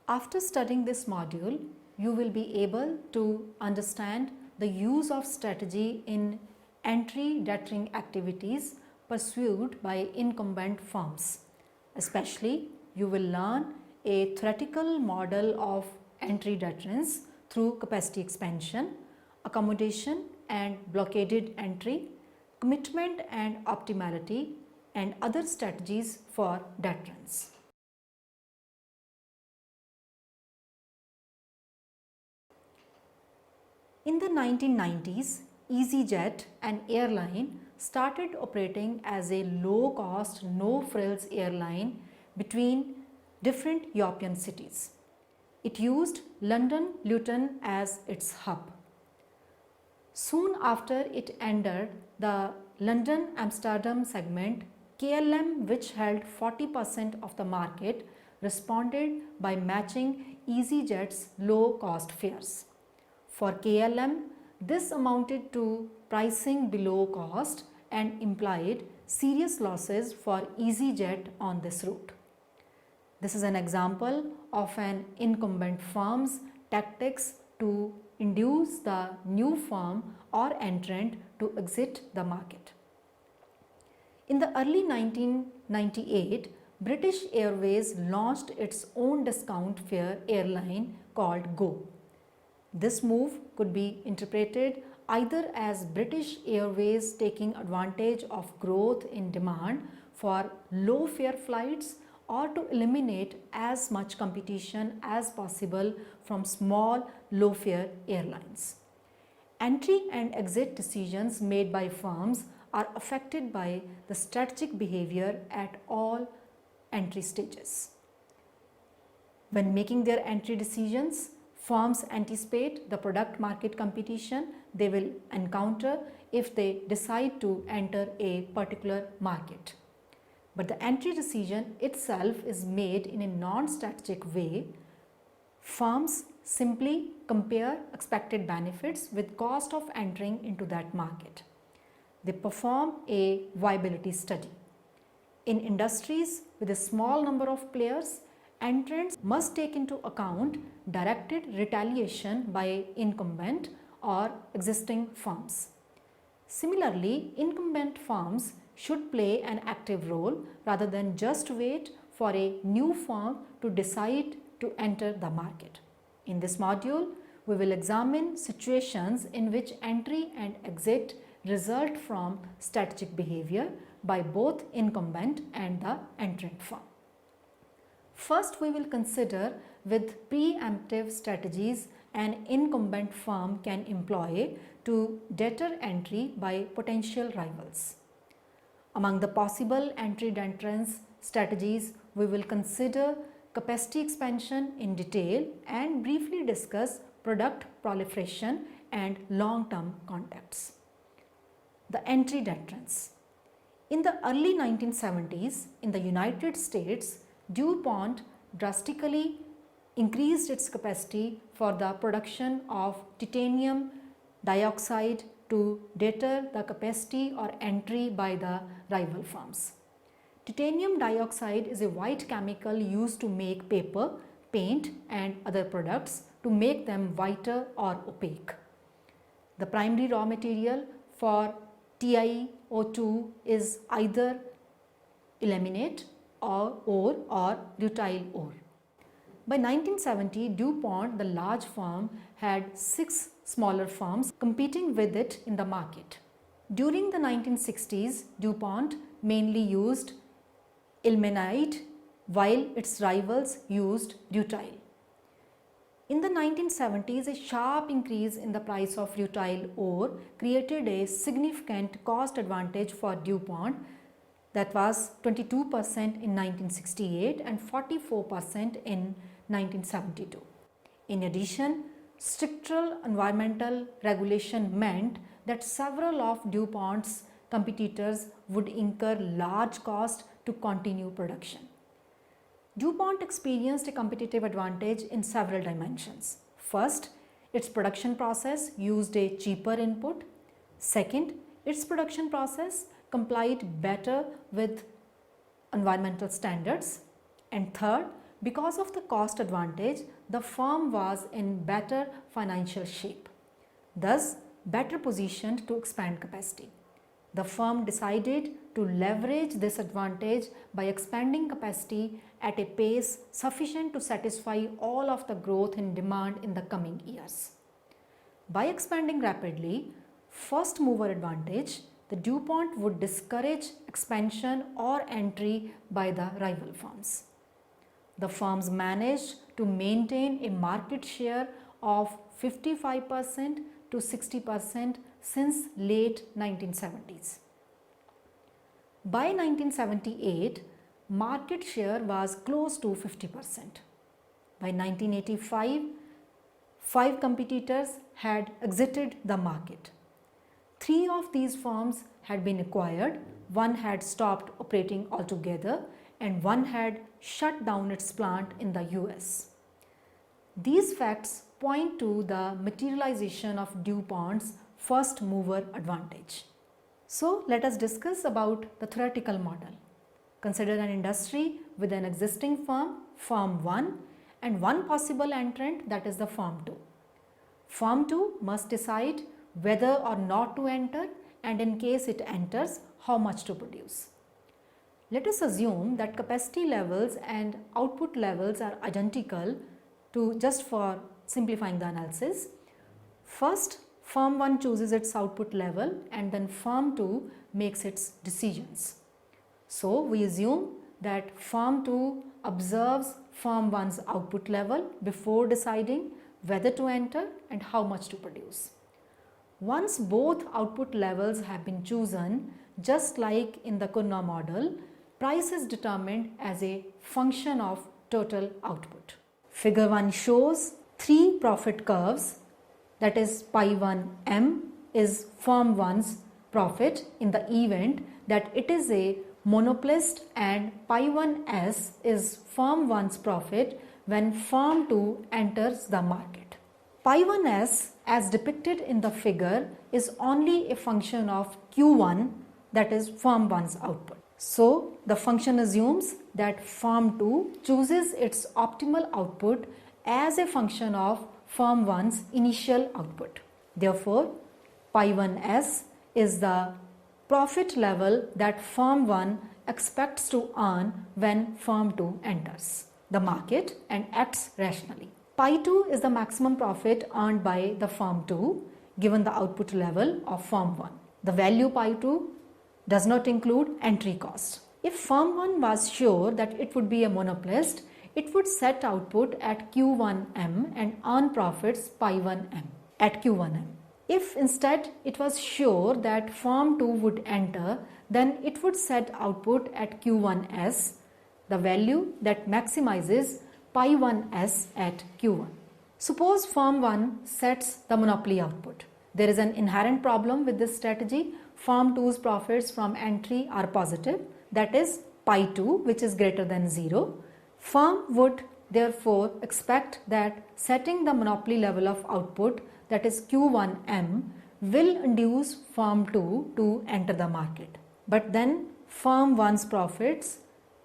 After studying this module, you will be able to understand the use of strategy in entry deterring activities pursued by incumbent firms. Especially, you will learn a theoretical model of entry deterrence through capacity expansion, accommodation and blockaded entry, commitment and optimality, and other strategies for deterrence. In the 1990s, EasyJet, an airline, started operating as a low-cost, no-frills airline between different European cities. It used London Luton as its hub. Soon after it entered the London-Amsterdam segment, KLM, which held 40% of the market, responded by matching EasyJet's low-cost fares. For KLM, this amounted to pricing below cost and implied serious losses for EasyJet on this route. This is an example of an incumbent firm's tactics to induce the new firm or entrant to exit the market. In the early 1998, British Airways launched its own discount fare airline called Go. This move could be interpreted either as British Airways taking advantage of growth in demand for low fare flights or to eliminate as much competition as possible from small low fare airlines. Entry and exit decisions made by firms are affected by the strategic behavior at all entry stages. When making their entry decisions, firms anticipate the product market competition they will encounter if they decide to enter a particular market. But the entry decision itself is made in a non-strategic way. Firms simply compare expected benefits with cost of entering into that market. They perform a viability study. In industries with a small number of players, entrants must take into account directed retaliation by incumbent or existing firms. Similarly, incumbent firms should play an active role rather than just wait for a new firm to decide to enter the market. In this module, we will examine situations in which entry and exit result from strategic behavior by both incumbent and the entrant firm. First, we will consider with preemptive strategies an incumbent firm can employ to deter entry by potential rivals. Among the possible entry deterrence strategies, we will consider capacity expansion in detail and briefly discuss product proliferation and long-term contacts. The entry deterrence. In the early 1970s, in the United States, DuPont drastically increased its capacity for the production of titanium dioxide to deter the capacity or entry by the rival firms. Titanium dioxide is a white chemical used to make paper, paint and other products to make them whiter or opaque. The primary raw material for TiO2 is either ilmenite or ore or rutile ore. By 1970, DuPont, the large firm, had 6 smaller firms competing with it in the market. During the 1960s, DuPont mainly used ilmenite while its rivals used rutile. In the 1970s, a sharp increase in the price of rutile ore created a significant cost advantage for DuPont that was 22% in 1968 and 44% in 1972. In addition, stricter environmental regulation meant that several of DuPont's competitors would incur large costs to continue production. DuPont experienced a competitive advantage in several dimensions. First, its production process used a cheaper input. Second, its production process complied better with environmental standards. And third, Because of the cost advantage, the firm was in better financial shape, thus better positioned to expand capacity. The firm decided to leverage this advantage by expanding capacity at a pace sufficient to satisfy all of the growth in demand in the coming years. By expanding rapidly, first mover advantage, the DuPont would discourage expansion or entry by the rival firms. The firms managed to maintain a market share of 55% to 60% since late 1970s. By 1978, market share was close to 50%. By 1985, 5 competitors had exited the market. 3 of these firms had been acquired, 1 had stopped operating altogether, and 1 had shut down its plant in the US. These facts point to the materialization of DuPont's first mover advantage. So let us discuss about the theoretical model. Consider an industry with an existing firm, Firm 1, and one possible entrant, that is the Firm 2. Firm 2 must decide whether or not to enter, and in case it enters, how much to produce. Let us assume that capacity levels and output levels are identical to, just for simplifying the analysis. First, Firm 1 chooses its output level and then Firm 2 makes its decisions. So we assume that Firm 2 observes Firm 1's output level before deciding whether to enter and how much to produce. Once both output levels have been chosen, just like in the Kunna model, price is determined as a function of total output. Figure 1 shows 3 profit curves, that is pi 1 m is Firm 1's profit in the event that it is a monopolist, and pi 1 s is Firm 1's profit when Firm 2 enters the market. Pi 1 s, as depicted in the figure, is only a function of Q1, that is Firm 1's output. So the function assumes that Firm 2 chooses its optimal output as a function of Firm 1's initial output. Therefore, pi 1 s is the profit level that Firm 1 expects to earn when Firm 2 enters the market and acts rationally. Pi 2 is the maximum profit earned by the Firm 2 given the output level of Firm 1. The value pi 2 does not include entry cost. If Firm 1 was sure that it would be a monopolist, it would set output at Q1m and earn profits pi 1m at Q1m. If instead it was sure that Firm 2 would enter, then it would set output at Q1s, the value that maximizes pi 1s at Q1. Suppose Firm 1 sets the monopoly output. There is an inherent problem with this strategy. Firm 2's profits from entry are positive, that is pi 2, which is greater than 0. Firm would therefore expect that setting the monopoly level of output, that is Q1m, will induce Firm 2 to enter the market. But then Firm 1's profits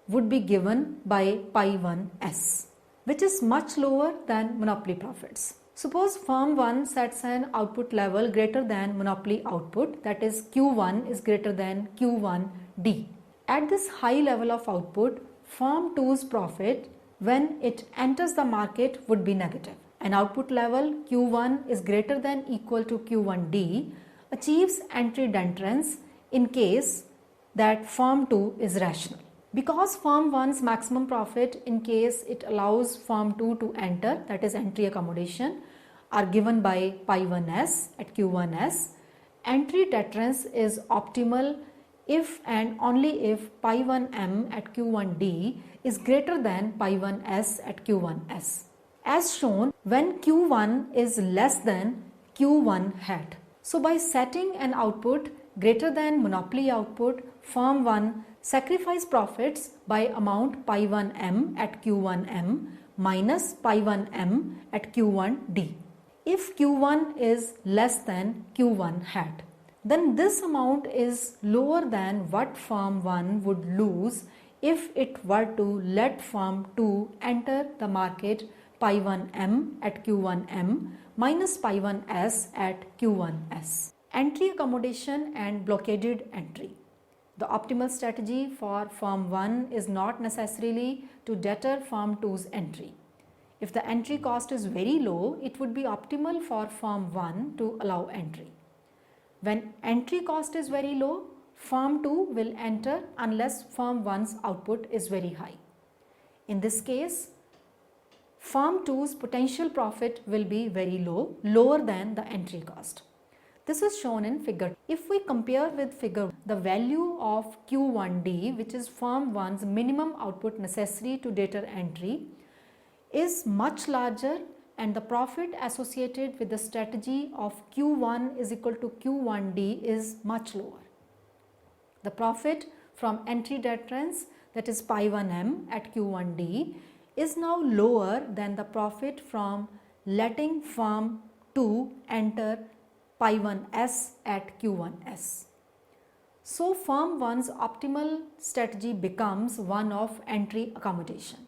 would be given by pi 1s, which is much lower than monopoly profits. Suppose Firm 1 sets an output level greater than monopoly output, that is Q1 is greater than Q1d. At this high level of output, Firm 2's profit when it enters the market would be negative. An output level Q1 is greater than equal to Q1d achieves entry deterrence in case that Firm 2 is rational. Because Firm 1's maximum profit in case it allows Firm 2 to enter, that is entry accommodation, are given by pi 1s at Q1s, entry deterrence is optimal if and only if pi 1m at Q1d is greater than pi 1s at Q1s, as shown when Q1 is less than Q1 hat. So by setting an output greater than monopoly output, Firm 1 sacrifice profits by amount pi 1m at Q1m minus pi 1m at Q1d. If Q1 is less than Q1 hat, then this amount is lower than what Firm 1 would lose if it were to let firm 2 enter the market pi 1m at q1m minus pi 1s at q1s. Entry accommodation and blockaded entry. The optimal strategy for firm 1 is not necessarily to deter firm 2's entry. If the entry cost is very low, it would be optimal for firm 1 to allow entry. When entry cost is very low, firm 2 will enter unless firm 1's output is very high. In this case, firm 2's potential profit will be very low, lower than the entry cost. This is shown in figure. If we compare with figure, the value of Q1D, which is firm 1's minimum output necessary to deter entry, is much larger, and the profit associated with the strategy of Q1 is equal to Q1D is much lower. The profit from entry deterrence, that is pi 1m at Q1D, is now lower than the profit from letting firm 2 enter pi 1s at Q1s. So firm 1's optimal strategy becomes one of entry accommodation.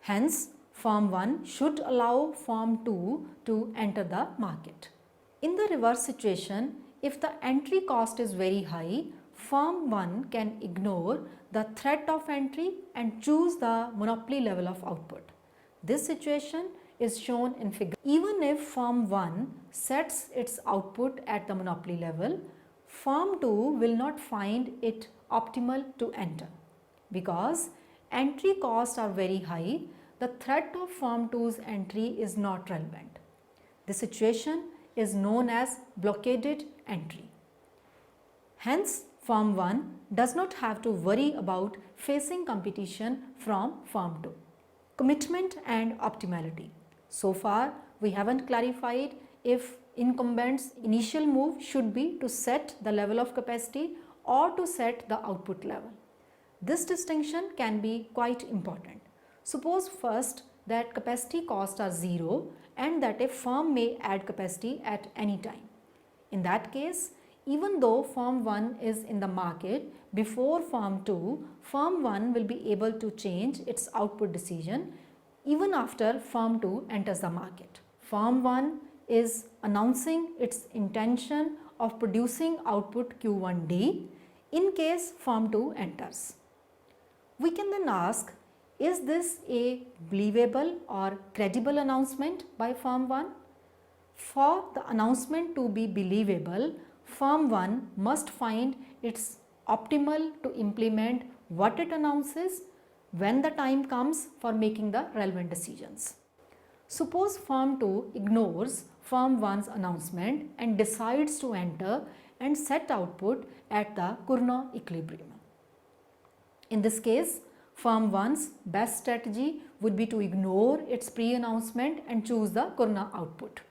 Hence, firm 1 should allow firm 2 to enter the market. In the reverse situation, if the entry cost is very high, firm 1 can ignore the threat of entry and choose the monopoly level of output. This situation is shown in figure. Even if firm 1 sets its output at the monopoly level, firm 2 will not find it optimal to enter because entry costs are very high. The threat of firm 2's entry is not relevant. This situation is known as blockaded entry. Hence, firm 1 does not have to worry about facing competition from firm 2. Commitment and optimality. So far, we haven't clarified if incumbent's initial move should be to set the level of capacity or to set the output level. This distinction can be quite important. Suppose first that capacity costs are 0 and that a firm may add capacity at any time. In that case, even though firm 1 is in the market before firm 2, firm 1 will be able to change its output decision even after firm 2 enters the market. Firm 1 is announcing its intention of producing output Q1D in case firm 2 enters. We can then ask, is this a believable or credible announcement by firm 1? For the announcement to be believable, firm 1 must find it's optimal to implement what it announces when the time comes for making the relevant decisions. Suppose firm 2 ignores firm 1's announcement and decides to enter and set output at the Cournot equilibrium. In this case, firm 1's best strategy would be to ignore its pre-announcement and choose the Cournot output.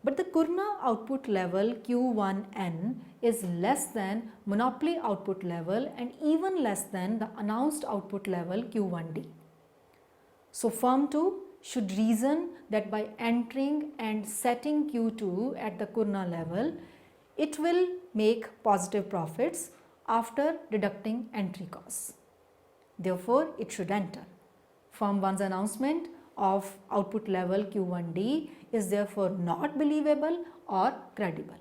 But the Cournot output level Q1N is less than monopoly output level and even less than the announced output level Q1D. So firm 2 should reason that by entering and setting Q2 at the Cournot level, it will make positive profits after deducting entry costs. Therefore, it should enter. Firm 1's announcement of output level Q1D is therefore not believable or credible.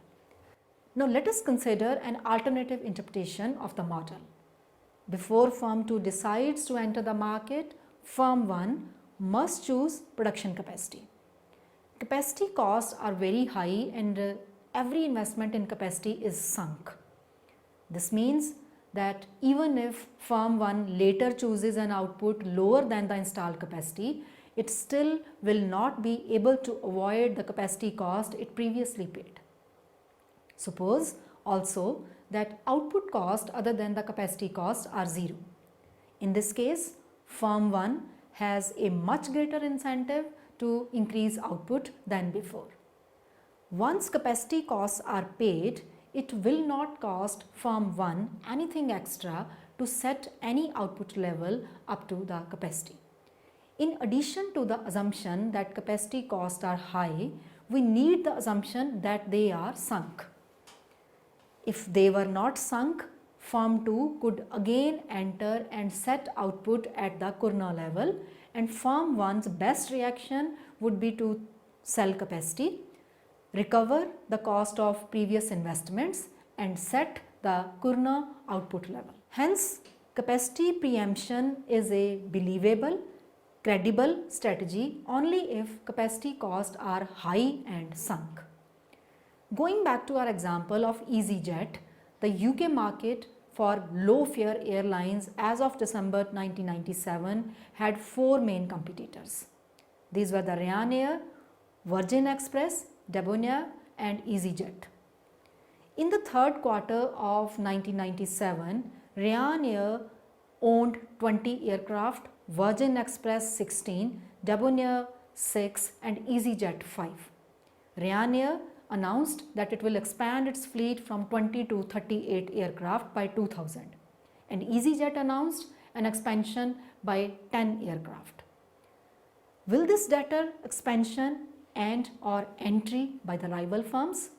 Now let us consider an alternative interpretation of the model. Before firm 2 decides to enter the market, firm 1 must choose production capacity. Capacity costs are very high and every investment in capacity is sunk. This means that even if firm 1 later chooses an output lower than the installed capacity, it still will not be able to avoid the capacity cost it previously paid. Suppose also that output cost other than the capacity cost are 0. In this case, firm 1 has a much greater incentive to increase output than before. Once capacity costs are paid, it will not cost firm 1 anything extra to set any output level up to the capacity. In addition to the assumption that capacity costs are high, we need the assumption that they are sunk. If they were not sunk, firm 2 could again enter and set output at the Kurna level, and firm 1's best reaction would be to sell capacity, recover the cost of previous investments and set the Kurna output level. Hence, capacity preemption is a believable, credible strategy only if capacity costs are high and sunk. Going back to our example of EasyJet, the UK market for low-fare airlines as of December 1997 had 4 main competitors. These were the Ryanair, Virgin Express, Debonair and EasyJet. In the third quarter of 1997, Ryanair owned 20 aircraft, Virgin Express 16, Debonair 6 and EasyJet 5. Ryanair announced that it will expand its fleet from 20 to 38 aircraft by 2000 and EasyJet announced an expansion by 10 aircraft. Will this deter expansion and or entry by the rival firms?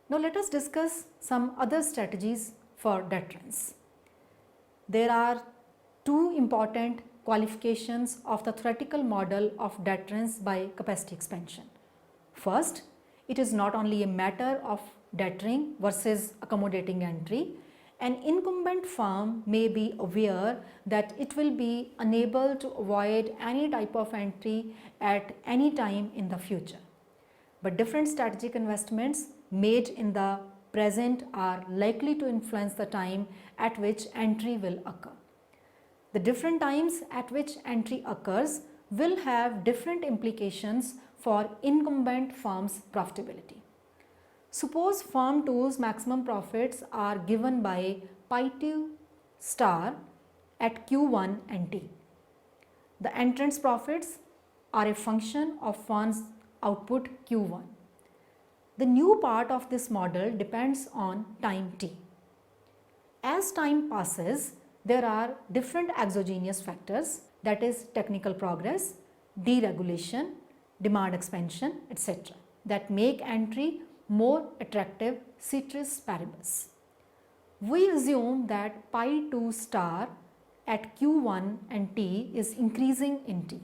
Now let us discuss some other strategies for deterrence. There are 2 important qualifications of the theoretical model of deterrence by capacity expansion. First, it is not only a matter of deterring versus accommodating entry. An incumbent firm may be aware that it will be unable to avoid any type of entry at any time in the future. But different strategic investments made in the present are likely to influence the time at which entry will occur. The different times at which entry occurs will have different implications for incumbent firms' profitability. Suppose firm 2's maximum profits are given by pi 2 star at Q1 and T. The entrance profits are a function of firm's output Q1. The new part of this model depends on time T. As time passes, there are different exogenous factors, that is technical progress, deregulation, demand expansion, etc. that make entry more attractive ceteris paribus. We assume that pi 2 star at Q1 and T is increasing in T.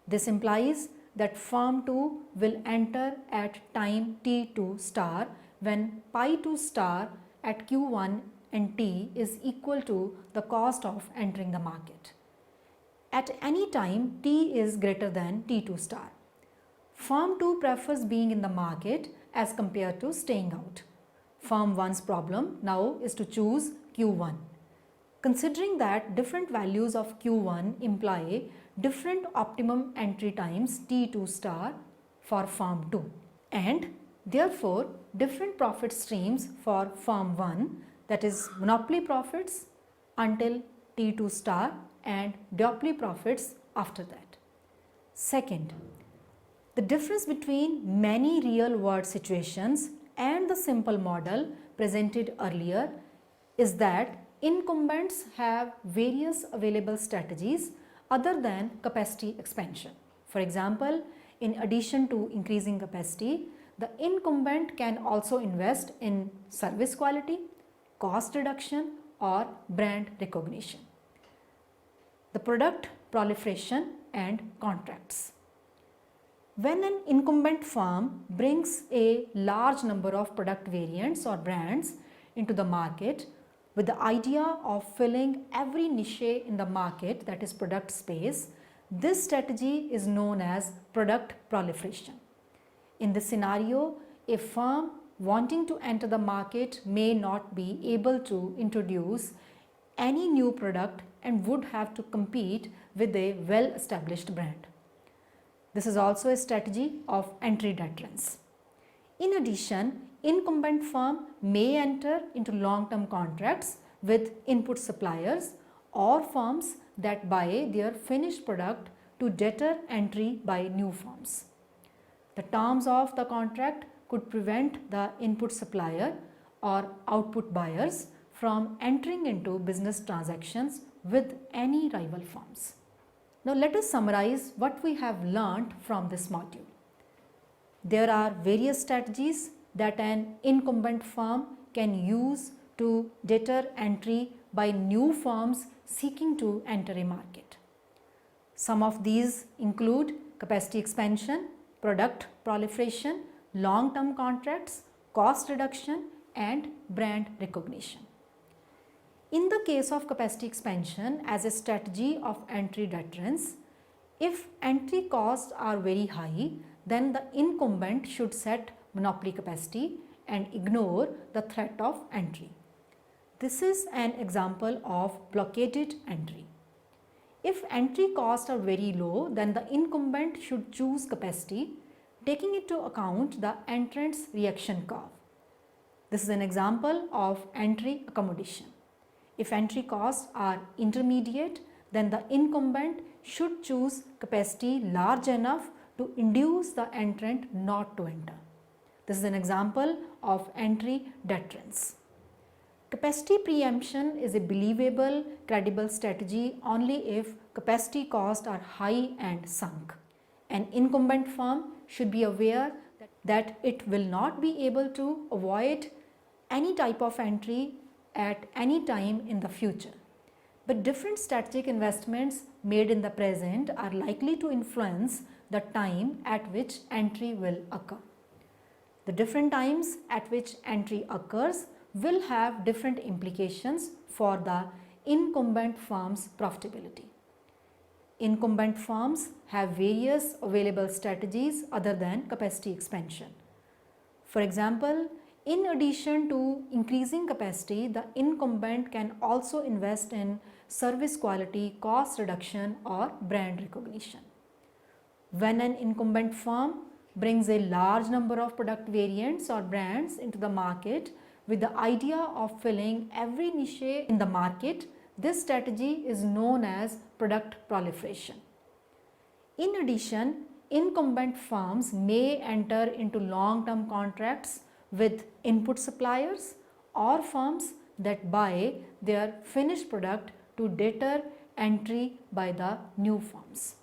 This implies that firm 2 will enter at time T2 star when pi 2 star at Q1 and T is equal to the cost of entering the market. At any time T is greater than T2 star. Firm 2 prefers being in the market as compared to staying out. Firm 1's problem now is to choose Q1. Considering that different values of Q1 imply different optimum entry times T2 star for firm 2 and therefore different profit streams for firm 1, that is monopoly profits until T2 star and duopoly profits after that. Second, the difference between many real world situations and the simple model presented earlier is that incumbents have various available strategies other than capacity expansion. For example, in addition to increasing capacity, the incumbent can also invest in service quality, cost reduction or brand recognition. The product proliferation and contracts. When an incumbent firm brings a large number of product variants or brands into the market with the idea of filling every niche in the market, that is product space, this strategy is known as product proliferation. In this scenario, a firm wanting to enter the market may not be able to introduce any new product and would have to compete with a well-established brand. This is also a strategy of entry deterrence. In addition, incumbent firm may enter into long-term contracts with input suppliers or firms that buy their finished product to deter entry by new firms. The terms of the contract could prevent the input supplier or output buyers from entering into business transactions with any rival firms. Now let us summarize what we have learnt from this module. There are various strategies that an incumbent firm can use to deter entry by new firms seeking to enter a market. Some of these include capacity expansion, product proliferation, long-term contracts, cost reduction, and brand recognition. In the case of capacity expansion as a strategy of entry deterrence, if entry costs are very high, then the incumbent should set monopoly capacity and ignore the threat of entry. This is an example of blockaded entry. If entry costs are very low, then the incumbent should choose capacity, taking into account the entrant's reaction curve. This is an example of entry accommodation. If entry costs are intermediate, then the incumbent should choose capacity large enough to induce the entrant not to enter. This is an example of entry deterrence. Capacity preemption is a believable, credible strategy only if capacity costs are high and sunk. An incumbent firm should be aware that it will not be able to avoid any type of entry at any time in the future. But different strategic investments made in the present are likely to influence the time at which entry will occur. The different times at which entry occurs will have different implications for the incumbent firm's profitability. Incumbent firms have various available strategies other than capacity expansion. For example, in addition to increasing capacity, the incumbent can also invest in service quality, cost reduction, or brand recognition. When an incumbent firm brings a large number of product variants or brands into the market with the idea of filling every niche in the market, this strategy is known as product proliferation. In addition, incumbent firms may enter into long-term contracts with input suppliers or firms that buy their finished product to deter entry by the new firms.